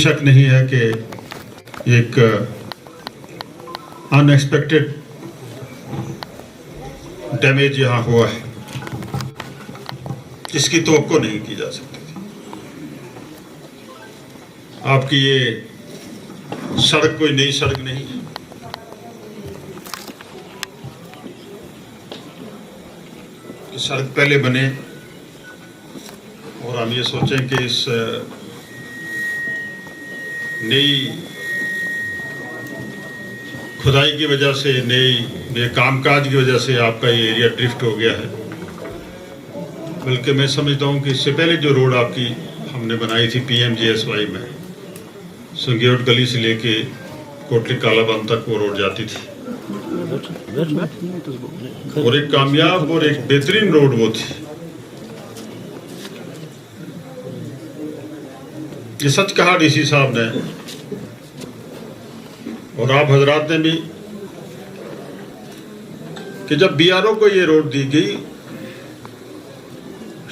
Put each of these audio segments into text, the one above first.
शक नहीं है कि एक अनएक्सपेक्टेड डैमेज यहाँ हुआ है जिसकी तवक्को नहीं की जा सकती थी। आपकी ये सड़क कोई नई सड़क नहीं है। सड़क पहले बने और हम ये सोचें कि इस नई खुदाई की वजह से, नए कामकाज की वजह से आपका ये एरिया ड्रिफ्ट हो गया है। बल्कि मैं समझता हूँ कि इससे पहले जो रोड आपकी हमने बनाई थी PMGSY में, संगेट गली से लेके कोटली कालाबंद तक वो रोड जाती थी और एक कामयाब और एक बेहतरीन रोड वो थी। ये सच कहा DC साहब ने और आप हजरात ने भी कि जब BRO को ये रोड दी गई,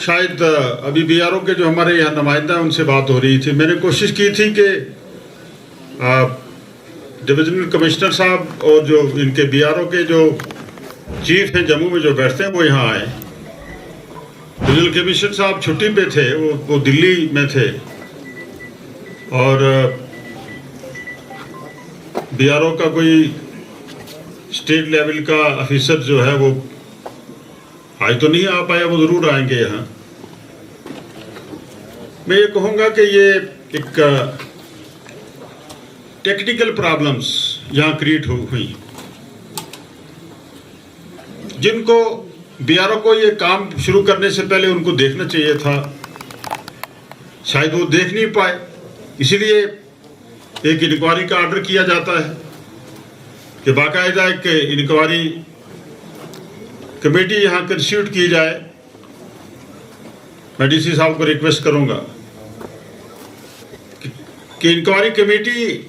शायद अभी BRO के जो हमारे यहाँ नुमाइंदा हैं उनसे बात हो रही थी, मैंने कोशिश की थी कि डिविजनल कमिश्नर साहब और जो इनके BRO के जो चीफ हैं जम्मू में जो बैठते हैं वो यहाँ आए। डिविजनल कमिश्नर साहब छुट्टी पे थे, वो दिल्ली में थे और BRO का कोई स्टेट लेवल का ऑफिसर जो है वो आज तो नहीं आ पाया, वो जरूर आएंगे यहाँ। मैं ये कहूँगा कि ये एक टेक्निकल प्रॉब्लम्स यहाँ क्रिएट हुई जिनको BRO को ये काम शुरू करने से पहले उनको देखना चाहिए था, शायद वो देख नहीं पाए। इसीलिए एक इंक्वायरी का ऑर्डर किया जाता है कि बाकायदा एक इंक्वायरी कमेटी यहाँ कंस्टिट्यूट की जाए। मैं DC साहब को रिक्वेस्ट करूंगा कि इंक्वायरी कमेटी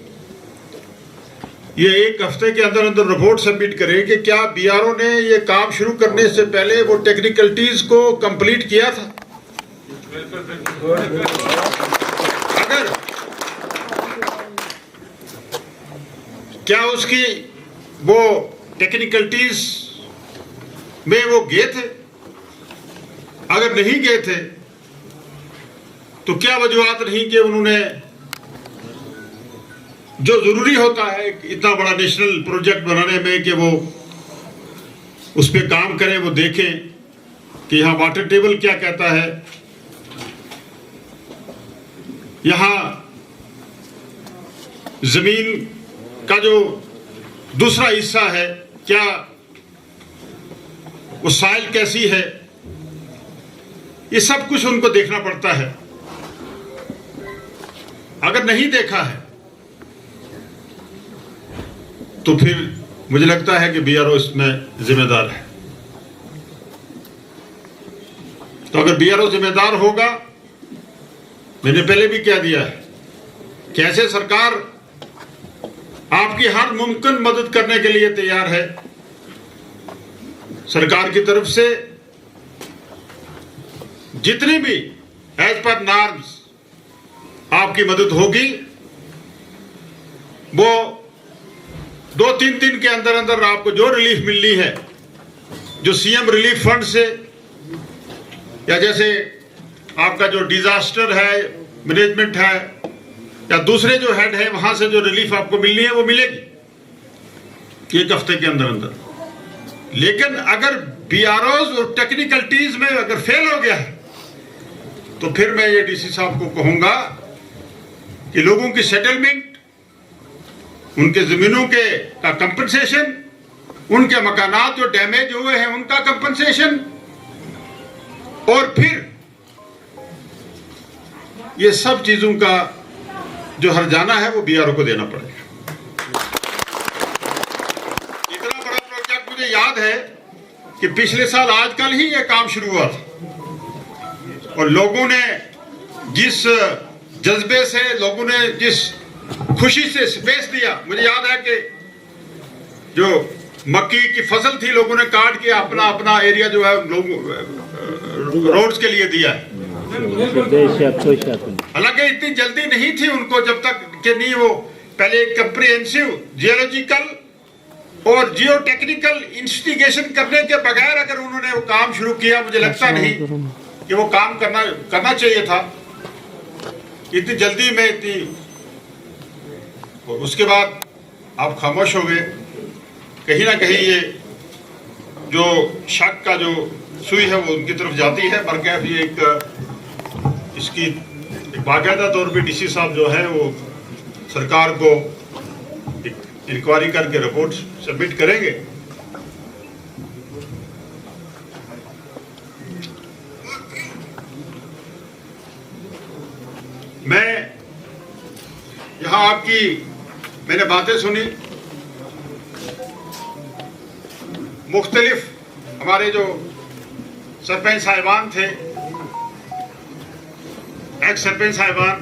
ये एक हफ्ते के अंदर अंदर रिपोर्ट सबमिट करे कि क्या BRO ने ये काम शुरू करने से पहले वो टेक्निकलिटीज को कंप्लीट किया था। अगर क्या उसकी वो टेक्निकलिटीज में वो गए थे, अगर नहीं गए थे तो क्या वजूहत नहीं कि उन्होंने जो जरूरी होता है इतना बड़ा नेशनल प्रोजेक्ट बनाने में कि वो उस पर काम करें, वो देखें कि यहाँ वाटर टेबल क्या कहता है, यहाँ जमीन का जो दूसरा हिस्सा है क्या वो साइल कैसी है, ये सब कुछ उनको देखना पड़ता है। अगर नहीं देखा है तो फिर मुझे लगता है कि BRO इसमें जिम्मेदार है। तो अगर BRO जिम्मेदार होगा, मैंने पहले भी कह दिया है कि ऐसे सरकार आपकी हर मुमकिन मदद करने के लिए तैयार है। सरकार की तरफ से जितनी भी एज पर नॉर्म्स आपकी मदद होगी वो 2-3 दिन के अंदर अंदर आपको जो रिलीफ मिलनी है, जो CM रिलीफ फंड से या जैसे आपका जो डिजास्टर है मैनेजमेंट है या दूसरे जो हेड है वहां से जो रिलीफ आपको मिलनी है वो मिलेगी 1 हफ्ते के अंदर अंदर। लेकिन अगर BROs और टेक्निकलिटीज में अगर फेल हो गया है तो फिर मैं ये DC साहब को कहूंगा कि लोगों की सेटलमेंट, उनके जमीनों के का कंपनसेशन, उनके मकानात जो डैमेज हुए हैं उनका कंपनसेशन, और फिर ये सब चीजों का जो हर्जाना है वो BRO को देना पड़ेगा। इतना बड़ा प्रोजेक्ट मुझे याद है कि पिछले साल आजकल ही ये काम शुरू हुआ था और लोगों ने जिस जज्बे से, लोगों ने जिस खुशी से स्पेस दिया, मुझे याद है कि जो मक्की की फसल थी लोगों ने काट के अपना अपना एरिया जो है लोग रोड्स के लिए दिया है। हालांकि इतनी जल्दी नहीं थी उनको, जब तक कि नहीं वो पहले एक कंप्रिहेंसिव जियोलॉजिकल और जियो टेक्निकल इन्वेस्टिगेशन करने के बगैर अगर उन्होंने वो काम शुरू किया, मुझे लगता नहीं कि वो काम करना चाहिए था इतनी जल्दी में इतनी। और उसके बाद आप खामोश हो गए। कहीं ना कहीं ये जो शक का जो सुई है वो उनकी तरफ जाती है। बरकैफ ये एक इसकी बाकायदा तौर पे डीसी साहब जो है वो सरकार को इंक्वायरी करके रिपोर्ट सबमिट करेंगे। मैं यहां मैंने बातें सुनी, मुख्तलिफ हमारे जो सरपंच साहिबान थे, एक्स सरपंच साहिबान,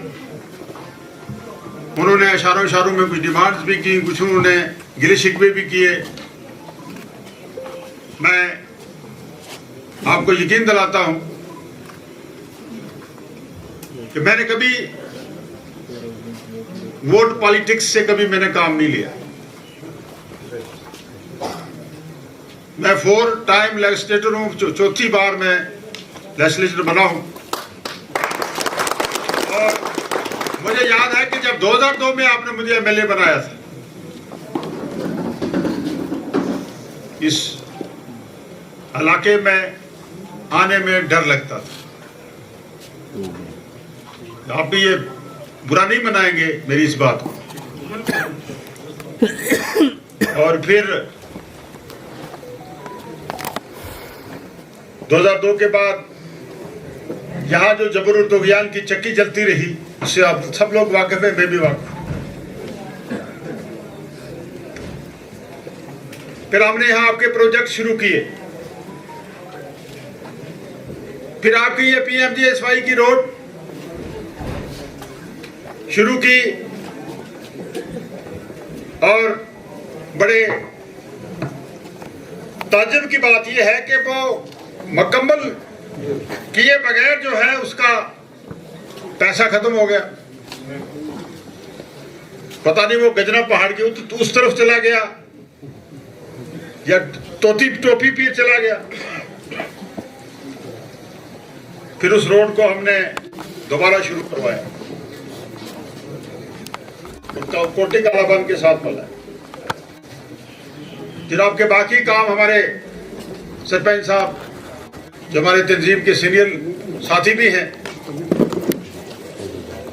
उन्होंने इशारों में कुछ डिमांड्स भी की, कुछ उन्होंने गिले शिकवे भी किए। मैं आपको यकीन दिलाता हूं कि मैंने कभी वोट पॉलिटिक्स से कभी मैंने काम नहीं लिया। मैं 4 टाइम लेजिस्लेटर हूं, चौथी बार मैं लेजिस्लेटर बना हूं। और मुझे याद है कि जब 2002 में आपने मुझे एमएलए बनाया था, इस इलाके में आने में डर लगता था। आप भी ये बुरा नहीं मनाएंगे मेरी इस बात को। और फिर 2002 के बाद यहाँ जो जबर और तुग़यान की चक्की चलती रही, उससे आप सब लोग वाकिफ हैं, मैं भी वाकिफ। फिर हमने यहाँ आपके प्रोजेक्ट शुरू किए, फिर आपकी ये PMGSY की रोड शुरू की, और बड़े ताज्जुब की बात यह है कि वो मुकम्मल किए बगैर जो है उसका पैसा खत्म हो गया। पता नहीं वो गजना पहाड़ की उस तरफ चला गया या टोपी पीर चला गया। फिर उस रोड को हमने दोबारा शुरू करवाया, कोटी कालाबान के साथ मिला। जनाब के बाकी काम हमारे सरपंच साहब जो हमारे तंजीम के सीनियर साथी भी हैं,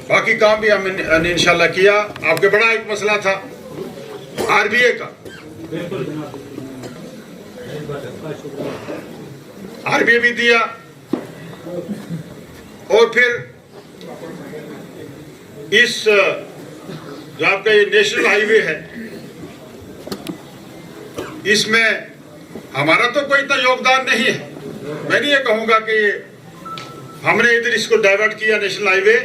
बाकी काम भी हमने इंशाल्लाह किया। आपके बड़ा एक मसला था RBA का, RBA भी दिया। और फिर इस जो आपका ये नेशनल हाईवे है, इसमें हमारा तो कोई इतना योगदान नहीं है। मैं नहीं ये कहूंगा कि हमने इधर इसको डाइवर्ट किया नेशनल हाईवे,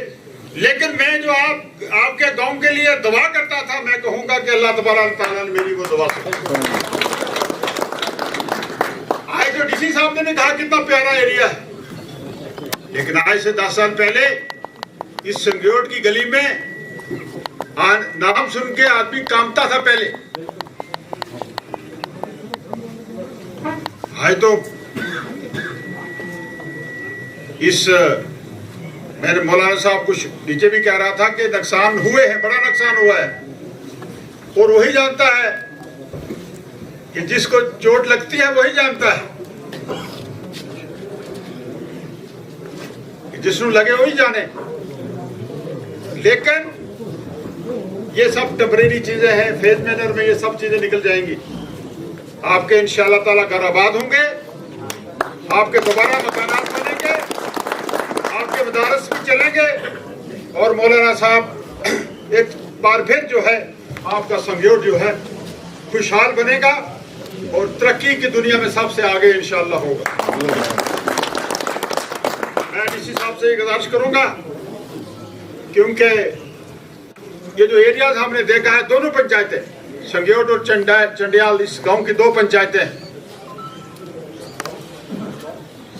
लेकिन मैं जो आपके गांव के लिए दुआ करता था, मैं कहूंगा कि अल्लाह तबारक तआला ने मेरी वो दुआ सुनी। आज जो डीसी साहब ने कहा कितना प्यारा एरिया है, लेकिन आज से 10 साल पहले इस संगयोट की गली में नाम सुन के आदमी कांपता था पहले। आज तो इस मेरे मौलाना साहब कुछ नीचे भी कह रहा था कि नुकसान हुए हैं, बड़ा नुकसान हुआ है। और वही जानता है कि जिसको चोट लगती है वही जानता है, जिसको लगे वही जाने। लेकिन ये सब टेम्परेरी चीजें हैं, फेज मैनर में ये सब चीजें निकल जाएंगी। आपके इंशाअल्लाह ताला घर आबाद होंगे, आपके दोबारा मकानात बनेंगे, आपके मदारस भी चलेंगे, और मौलाना साहब एक बार फिर जो है आपका संगयोट जो है खुशहाल बनेगा और तरक्की की दुनिया में सबसे आगे इंशाअल्लाह होगा। मैं डीसी साहब से गुजारिश करूंगा, क्योंकि ये जो एरियाज हमने देखा है, दोनों पंचायतें संगयोट और चंडियाल, इस गांव की 2 पंचायतें हैं,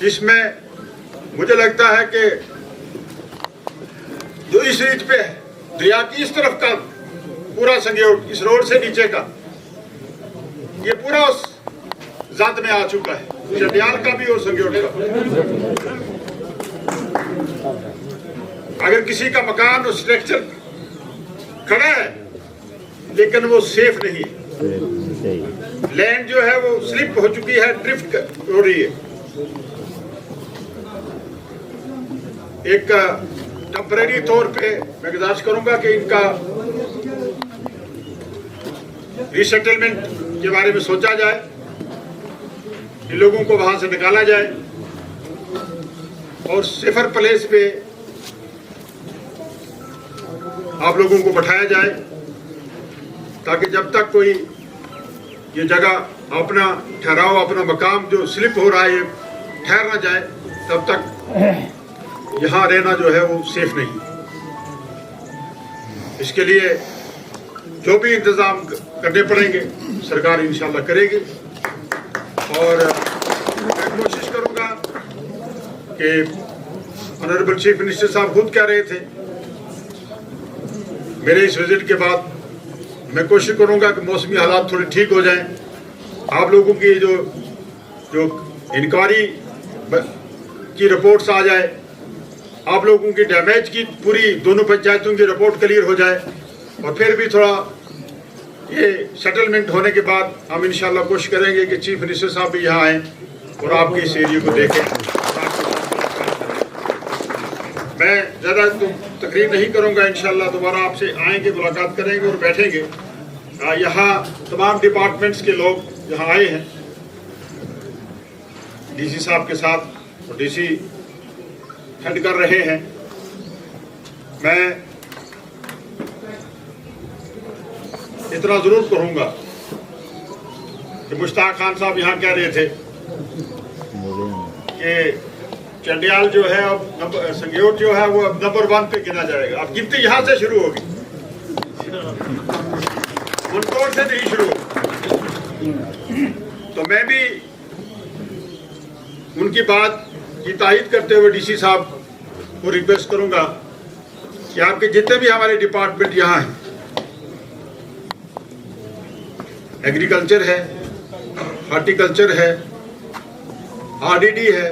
इसमें मुझे लगता है कि इस रीच पे है, दरिया की इस तरफ का पूरा संगेट, इस रोड से नीचे का ये पूरा उस जात में आ चुका है, चंडियाल का भी और संगेट का। अगर किसी का मकान और स्ट्रक्चर खड़ा है लेकिन वो सेफ नहीं है, लैंड जो है वो स्लिप हो चुकी है, ड्रिफ्ट हो रही है, एक टेम्परेरी तौर पे मैं गुजारिश करूंगा कि इनका रीसेटलमेंट के बारे में सोचा जाए, इन लोगों को वहां से निकाला जाए और सेफर प्लेस पे आप लोगों को बैठाया जाए, ताकि जब तक कोई ये जगह अपना ठहराव, अपना मकाम जो स्लिप हो रहा है ये ठहर ना जाए, तब तक यहाँ रहना जो है वो सेफ नहीं। इसके लिए जो भी इंतजाम करने पड़ेंगे सरकार इंशाल्लाह करेगी। और मैं कोशिश करूंगा कि ऑनरेबल चीफ मिनिस्टर साहब खुद कह रहे थे, मेरे इस विजिट के बाद मैं कोशिश करूंगा कि मौसमी हालात थोड़े ठीक हो जाएं, आप लोगों की जो इंक्वायरी की रिपोर्ट्स आ जाए, आप लोगों की डैमेज की पूरी दोनों पंचायतों की रिपोर्ट क्लियर हो जाए, और फिर भी थोड़ा ये सेटलमेंट होने के बाद हम इंशाल्लाह कोशिश करेंगे कि चीफ मिनिस्टर साहब भी यहाँ आएँ और आपके इस एरिया को देखें। मैं ज़्यादा तकरीर नहीं करूँगा, इंशाल्लाह दोबारा आपसे आएंगे, मुलाकात करेंगे और बैठेंगे। यहाँ तमाम डिपार्टमेंट्स के लोग यहाँ आए हैं डीसी साहब के साथ, और डीसी हेड कर रहे हैं। मैं इतना जरूर कहूँगा कि मुश्ताक खान साहब यहाँ कह रहे थे कि चंडियाल जो है अब संगेट जो है वो अब नंबर 1 पे गिना जाएगा। अब गिनती यहाँ से शुरू होगी, मुनकोर से नहीं शुरू होगी। तो मैं भी उनकी बात की तायीद करते हुए डीसी साहब को रिक्वेस्ट करूंगा कि आपके जितने भी हमारे डिपार्टमेंट यहाँ हैं, एग्रीकल्चर है, हॉर्टिकल्चर है, आरडीडी है,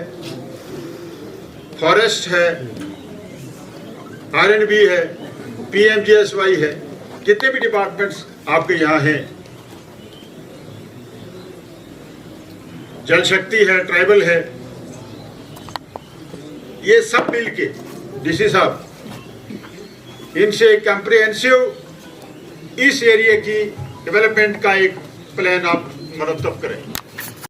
फॉरेस्ट है, आरएनबी है, पीएमजीएसवाई है, जितने भी डिपार्टमेंट्स आपके यहाँ हैं, जल शक्ति है, ट्राइबल है, ये सब मिलके डीसी साहब इनसे कॉम्प्रिहेंसिव इस एरिया की डेवलपमेंट का एक प्लान आप मुरतब करें।